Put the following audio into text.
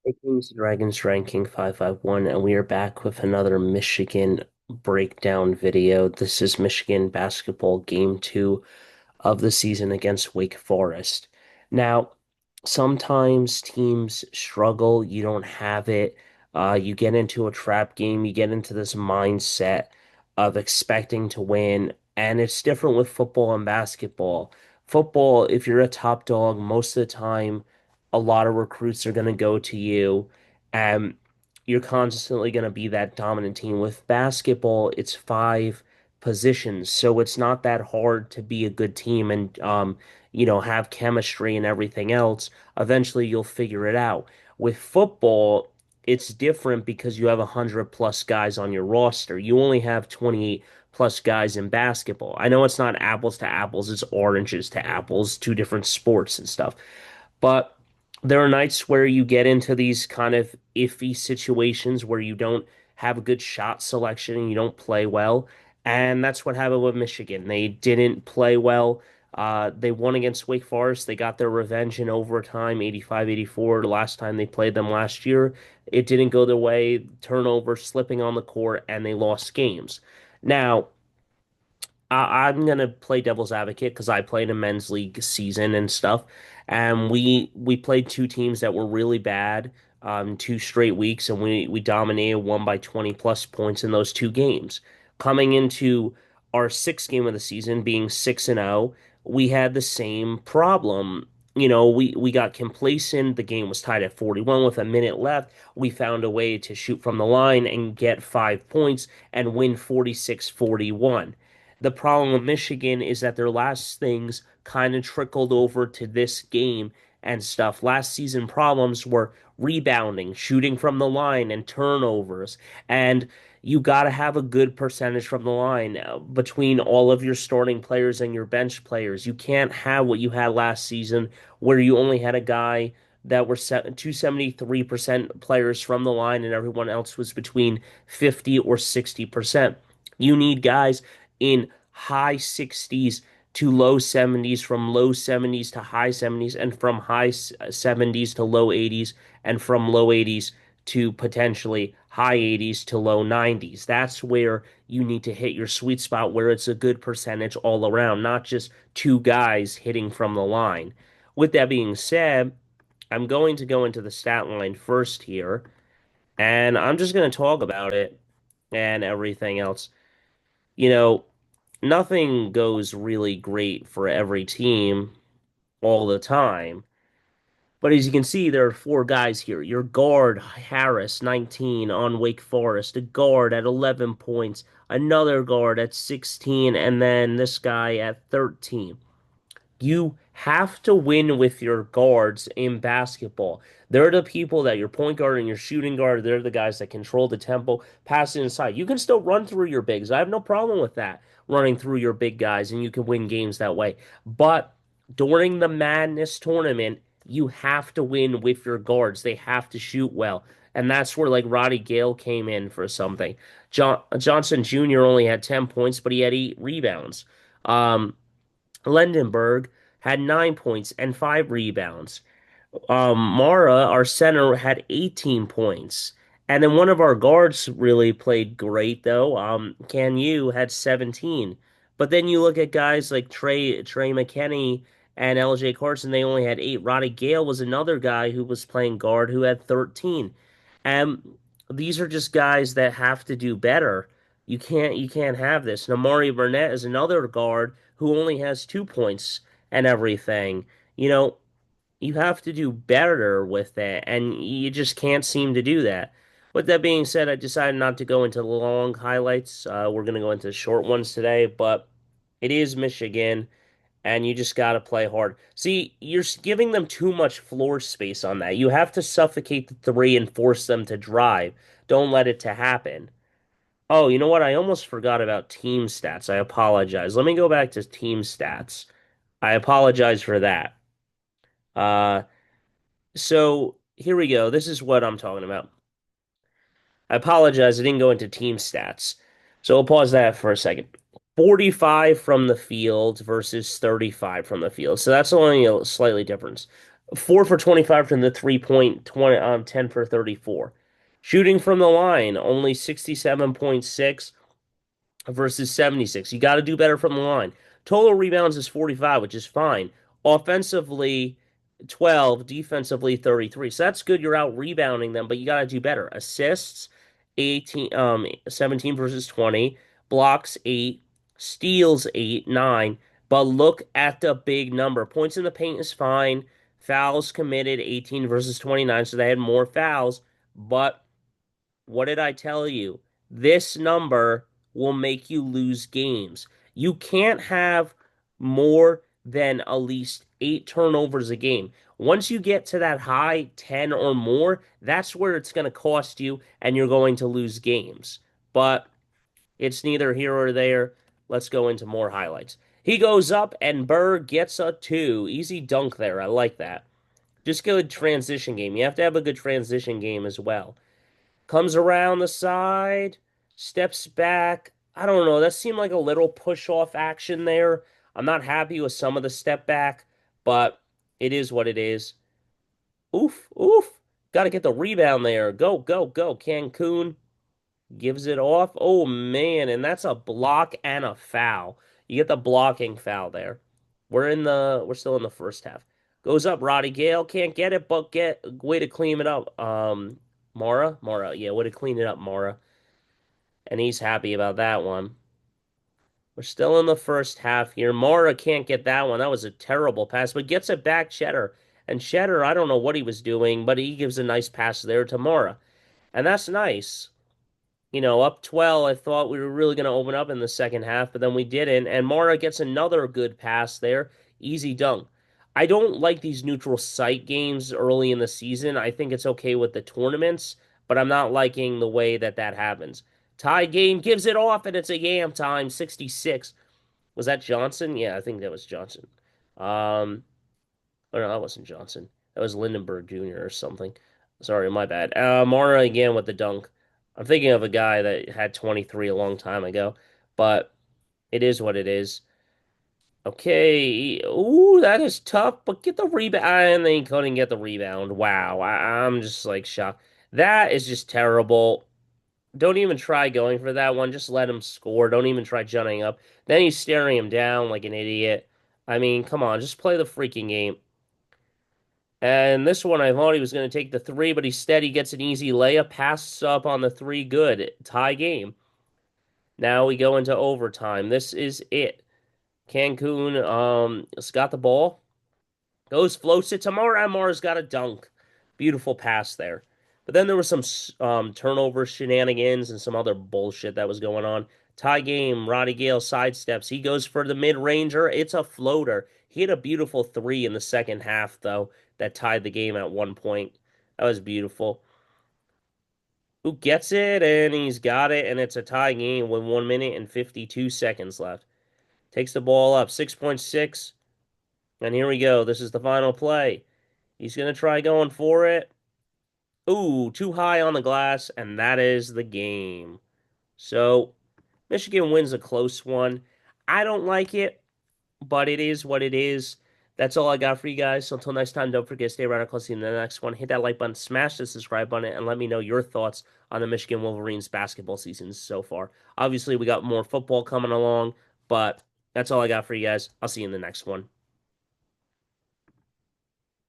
Hey, Kings and Dragons Ranking 551, and we are back with another Michigan breakdown video. This is Michigan basketball game two of the season against Wake Forest. Now, sometimes teams struggle, you don't have it. You get into a trap game, you get into this mindset of expecting to win, and it's different with football and basketball. Football, if you're a top dog, most of the time, a lot of recruits are going to go to you, and you're constantly going to be that dominant team. With basketball, it's five positions, so it's not that hard to be a good team and have chemistry and everything else. Eventually, you'll figure it out. With football, it's different because you have 100 plus guys on your roster. You only have 28 plus guys in basketball. I know it's not apples to apples, it's oranges to apples, two different sports and stuff. But there are nights where you get into these kind of iffy situations where you don't have a good shot selection and you don't play well. And that's what happened with Michigan. They didn't play well. They won against Wake Forest. They got their revenge in overtime, 85-84. The last time they played them last year. It didn't go their way. Turnover, slipping on the court, and they lost games. Now, I'm gonna play devil's advocate because I played a men's league season and stuff, and we played two teams that were really bad, 2 straight weeks, and we dominated, won by 20 plus points in those two games. Coming into our sixth game of the season, being 6-0, we had the same problem. We got complacent. The game was tied at 41 with a minute left. We found a way to shoot from the line and get 5 points and win 46-41. The problem with Michigan is that their last things kind of trickled over to this game and stuff. Last season problems were rebounding, shooting from the line, and turnovers. And you got to have a good percentage from the line between all of your starting players and your bench players. You can't have what you had last season where you only had a guy that were 273% players from the line and everyone else was between 50 or 60%. You need guys in high 60s to low 70s, from low 70s to high 70s, and from high 70s to low 80s, and from low 80s to potentially high 80s to low 90s. That's where you need to hit your sweet spot where it's a good percentage all around, not just two guys hitting from the line. With that being said, I'm going to go into the stat line first here, and I'm just going to talk about it and everything else. You know, nothing goes really great for every team all the time. But as you can see, there are four guys here. Your guard, Harris, 19 on Wake Forest. A guard at 11 points. Another guard at 16. And then this guy at 13. You have to win with your guards in basketball. They're the people that your point guard and your shooting guard, they're the guys that control the tempo, pass it inside. You can still run through your bigs. I have no problem with that, running through your big guys, and you can win games that way. But during the Madness tournament, you have to win with your guards. They have to shoot well. And that's where like Roddy Gale came in for something. Johnson Jr. only had 10 points, but he had 8 rebounds. Um, Lendenberg had 9 points and 5 rebounds. Mara, our center, had 18 points. And then one of our guards really played great, though. Can Yu had 17. But then you look at guys like Trey McKinney and LJ Carson, they only had 8. Roddy Gale was another guy who was playing guard who had 13. And these are just guys that have to do better. You can't have this. Namari Burnett is another guard who only has 2 points and everything. You know, you have to do better with that, and you just can't seem to do that. With that being said, I decided not to go into the long highlights. We're going to go into short ones today, but it is Michigan, and you just got to play hard. See, you're giving them too much floor space on that. You have to suffocate the three and force them to drive. Don't let it to happen. Oh, you know what? I almost forgot about team stats. I apologize. Let me go back to team stats. I apologize for that. Uh, so here we go. This is what I'm talking about. I apologize. I didn't go into team stats. So I'll pause that for a second. 45 from the field versus 35 from the field. So that's only a slightly difference. 4 for 25 from the 3-point, 20, 10 for 34. Shooting from the line, only 67.6 versus 76. You got to do better from the line. Total rebounds is 45, which is fine. Offensively, 12, defensively 33. So that's good. You're out rebounding them, but you got to do better. Assists 18 17 versus 20, blocks 8, steals 8, 9. But look at the big number. Points in the paint is fine. Fouls committed 18 versus 29, so they had more fouls, but what did I tell you? This number will make you lose games. You can't have more than at least 8 turnovers a game. Once you get to that high 10 or more, that's where it's going to cost you and you're going to lose games. But it's neither here or there. Let's go into more highlights. He goes up and Berg gets a 2. Easy dunk there. I like that. Just good transition game. You have to have a good transition game as well. Comes around the side, steps back. I don't know. That seemed like a little push off action there. I'm not happy with some of the step back, but it is what it is. Oof, oof. Got to get the rebound there. Go, go, go. Cancun gives it off. Oh, man. And that's a block and a foul. You get the blocking foul there. We're still in the first half. Goes up, Roddy Gale. Can't get it, but get way to clean it up. Mara. Yeah, way to clean it up, Mara. And he's happy about that one. We're still in the first half here. Mara can't get that one. That was a terrible pass, but gets it back, Cheddar. And Cheddar, I don't know what he was doing, but he gives a nice pass there to Mara. And that's nice. Up 12, I thought we were really going to open up in the second half, but then we didn't. And Mara gets another good pass there. Easy dunk. I don't like these neutral site games early in the season. I think it's okay with the tournaments, but I'm not liking the way that that happens. Tie game gives it off, and it's a yam time, 66. Was that Johnson? Yeah, I think that was Johnson. Um, oh no, that wasn't Johnson. That was Lindenberg Jr. or something. Sorry, my bad. Mara again with the dunk. I'm thinking of a guy that had 23 a long time ago, but it is what it is. Okay. Ooh, that is tough, but get the rebound. And they couldn't get the rebound. Wow. I'm just like shocked. That is just terrible. Don't even try going for that one. Just let him score. Don't even try jutting up. Then he's staring him down like an idiot. I mean, come on, just play the freaking game. And this one, I thought he was going to take the three, but instead he gets an easy layup, passes up on the three, good. Tie game. Now we go into overtime. This is it. Cancun has got the ball. Goes, floats it to Mara. Mara's got a dunk. Beautiful pass there. But then there was some turnover shenanigans and some other bullshit that was going on. Tie game. Roddy Gale sidesteps. He goes for the mid-ranger. It's a floater. He hit a beautiful three in the second half, though, that tied the game at one point. That was beautiful. Who gets it? And he's got it, and it's a tie game with 1 minute and 52 seconds left. Takes the ball up. 6.6. And here we go. This is the final play. He's going to try going for it. Ooh, too high on the glass, and that is the game. So, Michigan wins a close one. I don't like it, but it is what it is. That's all I got for you guys. So until next time, don't forget to stay around. I'll see you in the next one. Hit that like button, smash the subscribe button, and let me know your thoughts on the Michigan Wolverines basketball season so far. Obviously, we got more football coming along, but that's all I got for you guys. I'll see you in the next one.